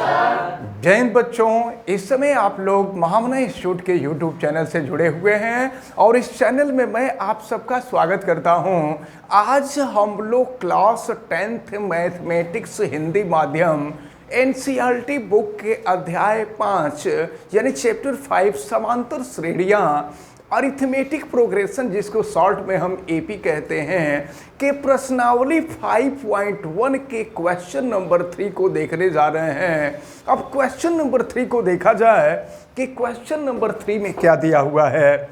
जय हिंद बच्चों, इस समय आप लोग महामना इंस्टीट्यूट के YouTube चैनल से जुड़े हुए हैं और इस चैनल में मैं आप सबका स्वागत करता हूं। आज हम लोग क्लास 10th मैथमेटिक्स हिंदी माध्यम NCERT बुक के अध्याय 5 यानी चैप्टर 5 समांतर श्रेणियां अरिथमेटिक प्रोग्रेशन, जिसको शॉर्ट में हम एपी कहते हैं, के प्रश्नावली 5.1 के क्वेश्चन नंबर 3 को देखने जा रहे हैं। अब क्वेश्चन नंबर 3 को देखा जाए कि क्वेश्चन नंबर 3 में क्या दिया हुआ है।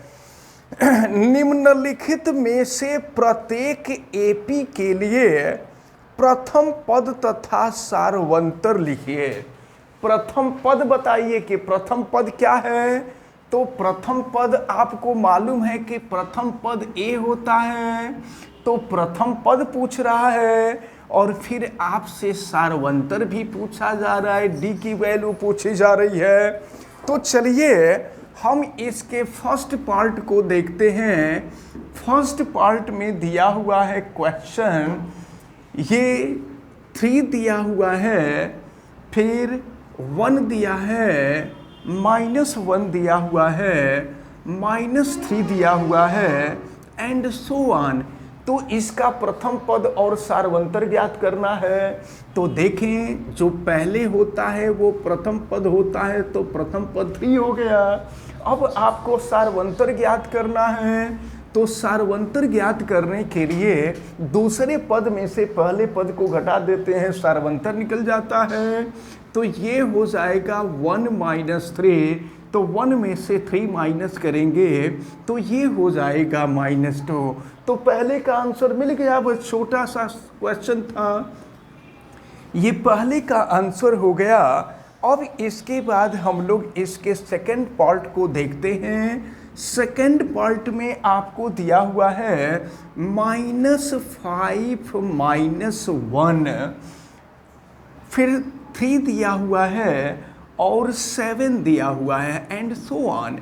निम्नलिखित में से प्रत्येक एपी के लिए प्रथम पद तथा सारवंतर लिखिए। प्रथम पद बताइए कि प्रथम पद क्या है। तो प्रथम पद आपको मालूम है कि प्रथम पद ए होता है, तो प्रथम पद पूछ रहा है और फिर आपसे सारवंतर भी पूछा जा रहा है, डी की वैल्यू पूछी जा रही है। तो चलिए हम इसके फर्स्ट पार्ट को देखते हैं। फर्स्ट पार्ट में दिया हुआ है क्वेश्चन, ये 3 दिया हुआ है, फिर 1 दिया है, -1 दिया हुआ है, -3 दिया हुआ है एंड सो ऑन। तो इसका प्रथम पद और सारवंतर ज्ञात करना है। तो देखें, जो पहले होता है वो प्रथम पद होता है, तो प्रथम पद 3 हो गया। अब आपको सारवंतर ज्ञात करना है, तो सारवंतर ज्ञात करने के लिए दूसरे पद में से पहले पद को घटा देते हैं, सारवंतर निकल जाता है। तो ये हो जाएगा 1 - 3, तो 1 में से 3 माइनस करेंगे तो ये हो जाएगा -2। तो पहले का आंसर मिल गया। बस छोटा सा क्वेश्चन था, ये पहले का आंसर हो गया। अब इसके बाद हम लोग इसके सेकंड पार्ट को देखते हैं। सेकंड पार्ट में आपको दिया हुआ है -5 - 1, फिर 3 दिया हुआ है और 7 दिया हुआ है एंड सो ऑन।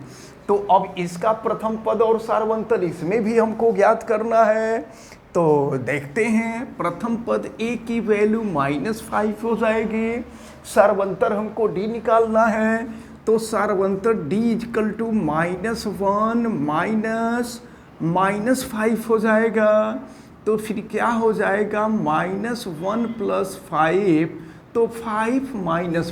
तो अब इसका प्रथम पद और सारवंतर इसमें भी हमको ज्ञात करना है। तो देखते हैं, प्रथम पद a की वैल्यू -5 हो जाएगी, सारवंतर हमको d निकालना है। तो सारवंतर d -1 -5 हो जाएगा। तो फिर क्या हो जाएगा, -1 + 5, तो 5 -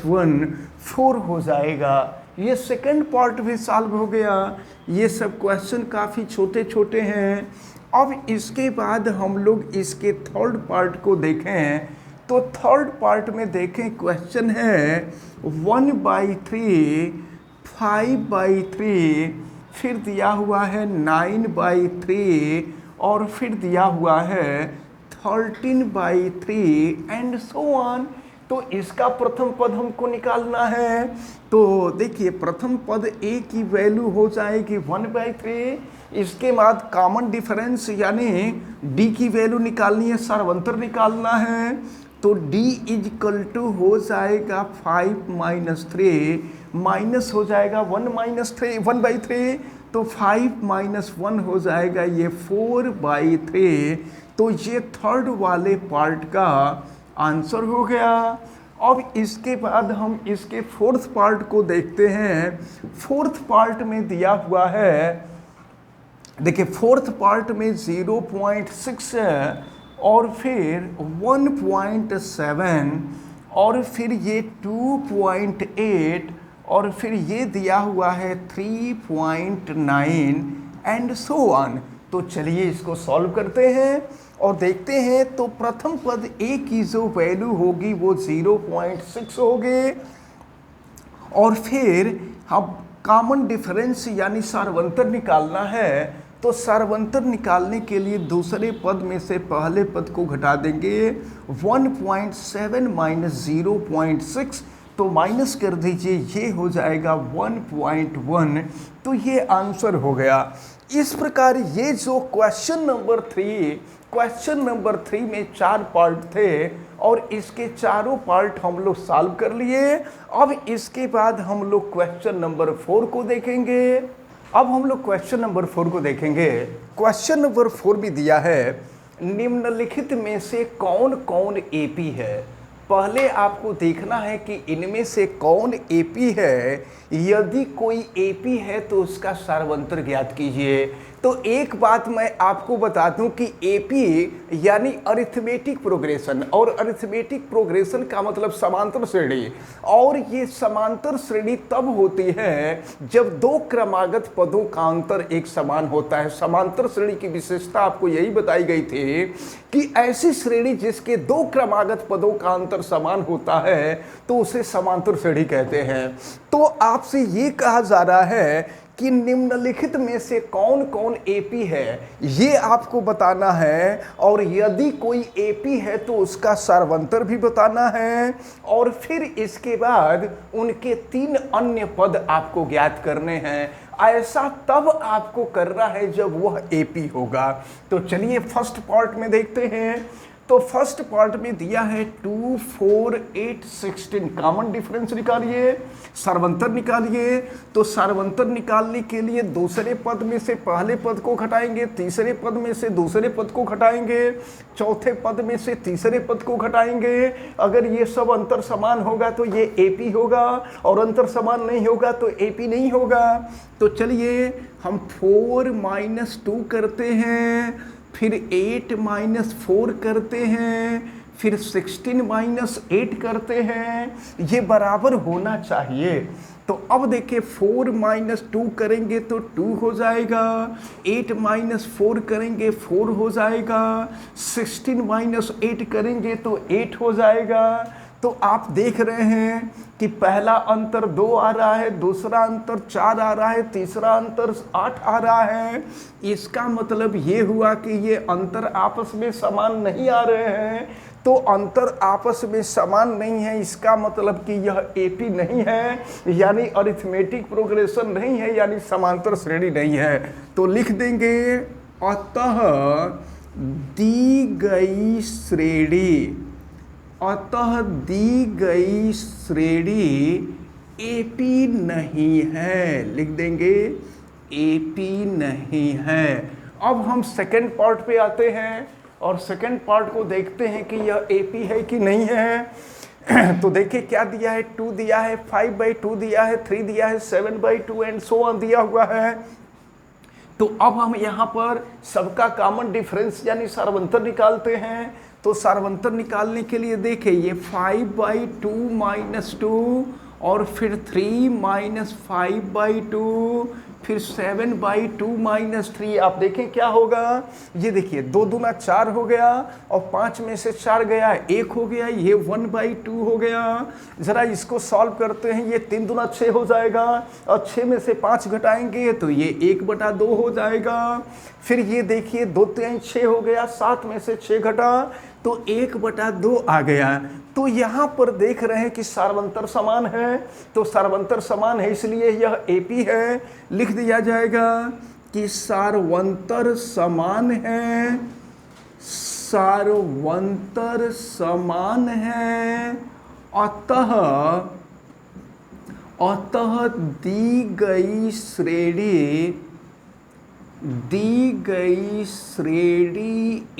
1 4 हो जाएगा। ये सेकंड पार्ट भी सॉल्व हो गया। ये सब क्वेश्चन काफ़ी छोटे छोटे हैं। अब इसके बाद हम लोग इसके थर्ड पार्ट को देखें। तो थर्ड पार्ट में देखें, क्वेश्चन है 1/3, 5/3, फिर दिया हुआ है 9/3 और फिर दिया हुआ है 13/3 एंड सो ऑन। तो इसका प्रथम पद हमको निकालना है। तो देखिए, प्रथम पद a की वैल्यू हो जाएगी 1/3। इसके बाद कॉमन डिफरेंस यानी d की वैल्यू निकालनी है, सारवंतर निकालना है। तो d = हो जाएगा 5 - 3, माइनस हो जाएगा 1/3, तो 5 - 1 हो जाएगा ये 4/3। तो ये थर्ड वाले पार्ट का आंसर हो गया। अब इसके बाद हम इसके फोर्थ पार्ट को देखते हैं। फोर्थ पार्ट में दिया हुआ है, देखिए फोर्थ पार्ट में 0.6 है और फिर 1.7 और फिर ये 2.8 और फिर ये दिया हुआ है 3.9 एंड सो ऑन। तो चलिए इसको सॉल्व करते हैं और देखते हैं। तो प्रथम पद a की जो वैल्यू होगी वो 0.6 होगी और फिर हम कॉमन डिफरेंस यानी सारवंतर निकालना है। तो सारवंतर निकालने के लिए दूसरे पद में से पहले पद को घटा देंगे, 1.7 - 0.6, तो माइनस कर दीजिए, ये हो जाएगा 1.1। तो ये आंसर हो गया। इस प्रकार ये जो क्वेश्चन नंबर 3 में 4 पार्ट थे और इसके चारों पार्ट हम लोग सॉल्व कर लिए। अब इसके बाद हम लोग क्वेश्चन नंबर 4 को देखेंगे। क्वेश्चन नंबर 4 भी दिया है, निम्नलिखित में से कौन कौन एपी है। पहले आपको देखना है कि इनमें से कौन एपी है। यदि कोई एपी है तो उसका सार्वंतर ज्ञात कीजिए। तो एक बात मैं आपको बता दूं कि एपी यानी अरिथमेटिक प्रोग्रेशन, और अरिथमेटिक प्रोग्रेशन का मतलब समांतर श्रेणी, और ये समांतर श्रेणी तब होती है जब दो क्रमागत पदों का अंतर एक समान होता है। समांतर श्रेणी की विशेषता आपको यही बताई गई थी कि ऐसी श्रेणी जिसके दो क्रमागत पदों का अंतर समान होता है तो उसे समांतर श्रेणी कहते हैं। तो आपसे ये कहा जा रहा है कि निम्नलिखित में से कौन कौन एपी है ये आपको बताना है, और यदि कोई एपी है तो उसका सार्वंतर भी बताना है, और फिर इसके बाद उनके 3 अन्य पद आपको ज्ञात करने हैं। ऐसा तब आपको करना है जब वह एपी होगा। तो चलिए फर्स्ट पार्ट में देखते हैं। तो फर्स्ट पार्ट में दिया है 2, 4, 8, 16, कॉमन डिफरेंस निकालिए, सार्वंतर निकालिए। तो सार्वंतर निकालने के लिए दूसरे पद में से पहले पद को घटाएंगे, तीसरे पद में से दूसरे पद को घटाएंगे, चौथे पद में से तीसरे पद को घटाएंगे। अगर ये सब अंतर समान होगा तो ये एपी होगा, और अंतर समान नहीं होगा तो एपी नहीं होगा। तो चलिए हम 4 - 2 करते हैं, फिर 8 - 4 करते हैं, फिर 16 - 8 करते हैं। ये बराबर होना चाहिए। तो अब देखिए 4 - 2 करेंगे तो 2 हो जाएगा, 8 - 4 करेंगे 4 हो जाएगा, 16 - 8 करेंगे तो 8 हो जाएगा। तो आप देख रहे हैं कि पहला अंतर 2 आ रहा है, दूसरा अंतर 4 आ रहा है, तीसरा अंतर 8 आ रहा है। इसका मतलब ये हुआ कि ये अंतर आपस में समान नहीं आ रहे हैं। तो अंतर आपस में समान नहीं है, इसका मतलब कि यह एपी नहीं है, यानी अरिथमेटिक प्रोग्रेशन नहीं है, यानी समांतर श्रेणी नहीं है। तो लिख देंगे अतः दी गई श्रेणी, अतः दी गई श्रेणी एपी नहीं है। लिख देंगे एपी नहीं है। अब हम सेकंड पार्ट पे आते हैं और सेकंड पार्ट को देखते हैं कि यह एपी है कि नहीं है। तो देखिए क्या दिया है, 2 दिया है, 5/2 दिया है, 3 दिया है, 7/2 एंड सो ऑन दिया हुआ है। तो अब हम यहाँ पर सबका कॉमन डिफरेंस यानी सार्वंतर निकालते हैं। तो सार्वंतर निकालने के लिए देखिए ये 5/2 - 2, और फिर 3 - 5/2, फिर 7/2 - 3। आप देखें क्या होगा, ये देखिए 2 दूना 4 हो गया, और 5 में से 4 गया 1 हो गया, ये 1/2 हो गया। ज़रा इसको सॉल्व करते हैं, ये 3 दूना 6 हो जाएगा, और 6 में से 5 घटाएंगे तो ये 1/2 हो जाएगा। फिर ये देखिए 2 3 6 हो गया, 7 में से 6 घटा तो 1/2 आ गया। तो यहाँ पर देख रहे हैं कि सार्वंतर समान है। तो सार्वंतर समान है इसलिए यह एपी है। लिख दिया जाएगा कि सार्वंतर समान है, सार्वंतर समान है, अतः दी गई श्रेणी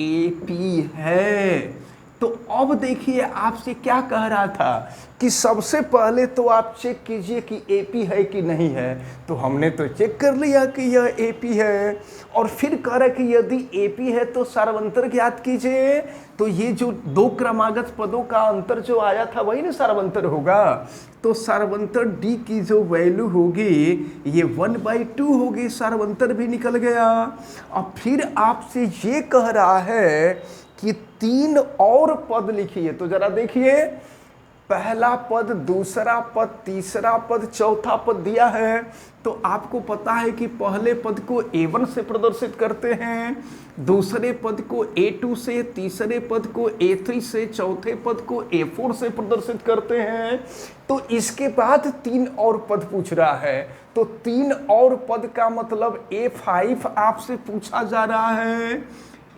एपी है। तो अब देखिए आपसे क्या कह रहा था कि सबसे पहले तो आप चेक कीजिए कि एपी है कि नहीं है। तो हमने तो चेक कर लिया कि यह एपी है, और फिर कह रहा है कि यदि एपी है तो सार्वंतर ज्ञात कीजिए। तो ये जो 2 क्रमागत पदों का अंतर जो आया था वही ना सार्वंतर होगा। तो सार्वंतर डी की जो वैल्यू होगी ये 1/2 होगी, सार्वंतर भी निकल गया। अब फिर आपसे ये कह रहा है कि 3 और पद लिखिए। तो जरा देखिए, पहला पद, दूसरा पद, तीसरा पद, चौथा पद दिया है। तो आपको पता है कि पहले पद को A1 से प्रदर्शित करते हैं, दूसरे पद को A2 से, तीसरे पद को A3 से, चौथे पद को A4 से प्रदर्शित करते हैं। तो इसके बाद 3 और पद पूछ रहा है। तो 3 और पद का मतलब A5 आपसे पूछा जा रहा है,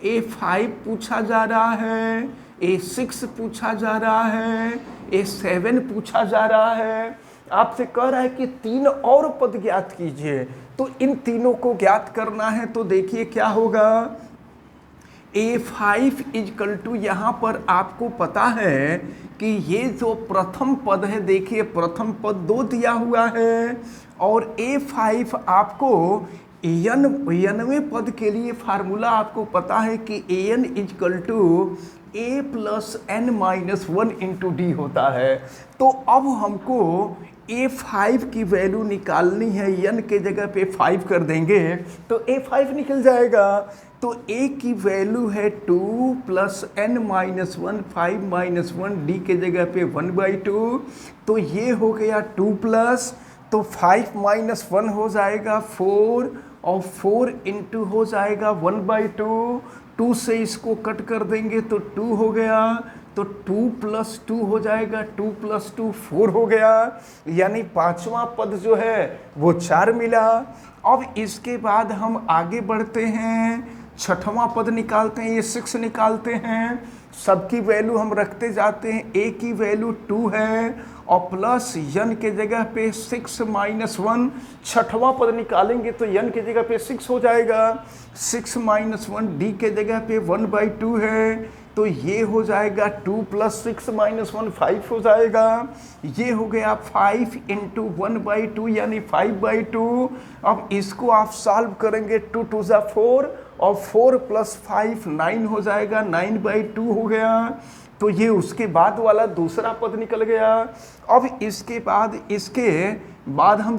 A5 पूछा जा रहा है, A6 पूछा जा रहा है, A7 पूछा जा रहा है। आपसे कह रहा है कि 3 और पद ज्ञात कीजिए। तो इन तीनों को ज्ञात करना है। तो देखिए क्या होगा, A5 इजकल टू, यहाँ पर आपको पता है कि ये जो प्रथम पद है, देखिए प्रथम पद 2 दिया हुआ है और A5 आपको n वें पद के लिए फार्मूला आपको पता है कि an equal to a plus n minus 1 into D होता है। तो अब हमको A5 की वैल्यू निकालनी है, n के जगह पे 5 कर देंगे तो A5 निकल जाएगा। तो a की वैल्यू है 2 plus n minus 1, 5 minus 1, D के जगह पे 1/2। तो ये हो गया 2 प्लस, तो 5 माइनस 1 हो जाएगा 4 और 4 इंटू हो जाएगा 1/2। 2 से इसको कट कर देंगे तो 2 हो गया, तो 2 प्लस 2 हो जाएगा, 2 प्लस 2 4 हो गया, यानी 5वां पद जो है वो 4 मिला। अब इसके बाद हम आगे बढ़ते हैं, 6वां पद निकालते हैं, ये 6 निकालते हैं, सबकी वैल्यू हम रखते जाते हैं। a की वैल्यू 2 है और प्लस n के जगह पे 6 माइनस 1, 6वां पद निकालेंगे तो n के जगह पे 6 हो जाएगा, 6 माइनस 1, डी के जगह पे 1/2 है, तो ये हो जाएगा 2 प्लस 6 माइनस 1, 5 हो जाएगा। ये हो गया 5 इंटू 1/2 यानी 5/2। अब इसको आप सॉल्व करेंगे, 2 2 ज़ा 4 और 4 प्लस 5 9 हो जाएगा, 9/2 हो गया। तो ये उसके बाद वाला दूसरा पद निकल गया। अब इसके बाद हम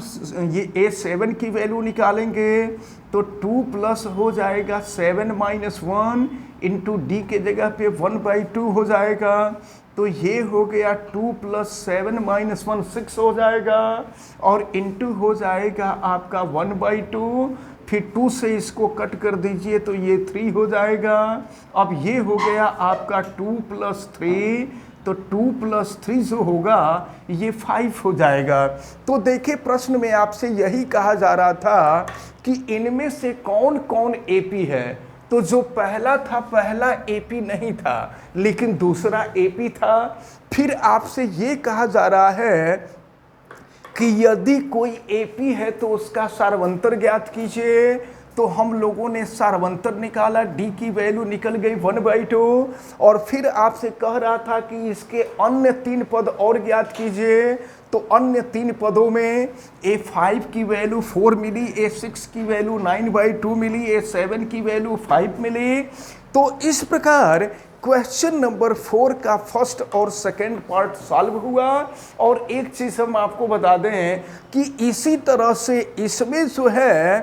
ये A7 की वैल्यू निकालेंगे, तो 2 प्लस हो जाएगा 7 माइनस 1 इंटू डी के जगह पे 1/2 हो जाएगा। तो ये हो गया 2 प्लस 7 माइनस 1 6 हो जाएगा और इंटू हो जाएगा आपका 1/2। फिर 2 से इसको कट कर दीजिए तो ये 3 हो जाएगा। अब ये हो गया आपका 2 प्लस 3, तो 2 प्लस 3 जो होगा ये 5 हो जाएगा। तो देखिए प्रश्न में आपसे यही कहा जा रहा था कि इनमें से कौन कौन एपी है। तो जो पहला था, पहला एपी नहीं था लेकिन दूसरा एपी था। फिर आपसे ये कहा जा रहा है कि यदि कोई एपी है तो उसका सार्वंतर ज्ञात कीजिए। तो हम लोगों ने सार्वंतर निकाला, डी की वैल्यू निकल गई 1/2 और फिर आपसे कह रहा था कि इसके अन्य 3 पद और ज्ञात कीजिए। तो अन्य 3 पदों में A5 की वैल्यू 4 मिली, A6 की वैल्यू 9/2 मिली, A7 की वैल्यू 5 मिली। तो इस प्रकार क्वेश्चन नंबर 4 का फर्स्ट और सेकंड पार्ट सॉल्व हुआ। और एक चीज़ हम आपको बता दें कि इसी तरह से इसमें जो है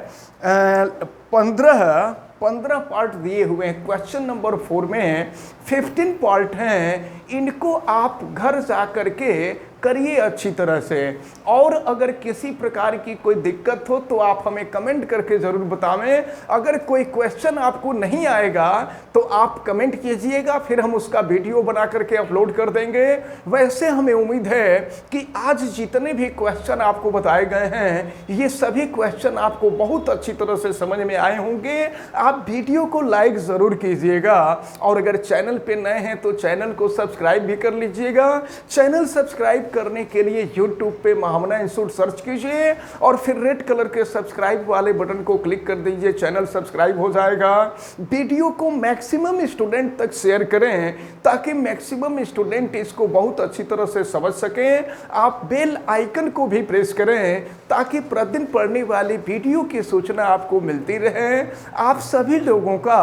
15 पार्ट दिए हुए हैं। क्वेश्चन नंबर 4 में 15 पार्ट हैं। इनको आप घर जा कर के करिए अच्छी तरह से। और अगर किसी प्रकार की कोई दिक्कत हो तो आप हमें कमेंट करके ज़रूर बतावें। अगर कोई क्वेश्चन आपको नहीं आएगा तो आप कमेंट कीजिएगा, फिर हम उसका वीडियो बना करके अपलोड कर देंगे। वैसे हमें उम्मीद है कि आज जितने भी क्वेश्चन आपको बताए गए हैं ये सभी क्वेश्चन आपको बहुत अच्छी तरह से समझ में आए होंगे। आप वीडियो को लाइक ज़रूर कीजिएगा और अगर चैनल पे नए हैं तो चैनल को सब्सक्राइब भी कर लीजिएगा। चैनल सब्सक्राइब करने के लिए YouTube पे महामना इंस्टीट्यूट सर्च कीजिए और फिर रेड कलर के सब्सक्राइब वाले बटन को क्लिक कर दीजिए, चैनल सब्सक्राइब हो जाएगा। वीडियो को मैक्सिमम स्टूडेंट तक शेयर करें ताकि मैक्सिमम स्टूडेंट इसको बहुत अच्छी तरह से समझ सकें। आप बेल आइकन को भी प्रेस करें ताकि प्रतिदिन पढ़ने वाली वीडियो की सूचना आपको मिलती रहे। आप सभी लोगों का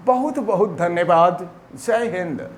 बहुत बहुत धन्यवाद। जय हिंद।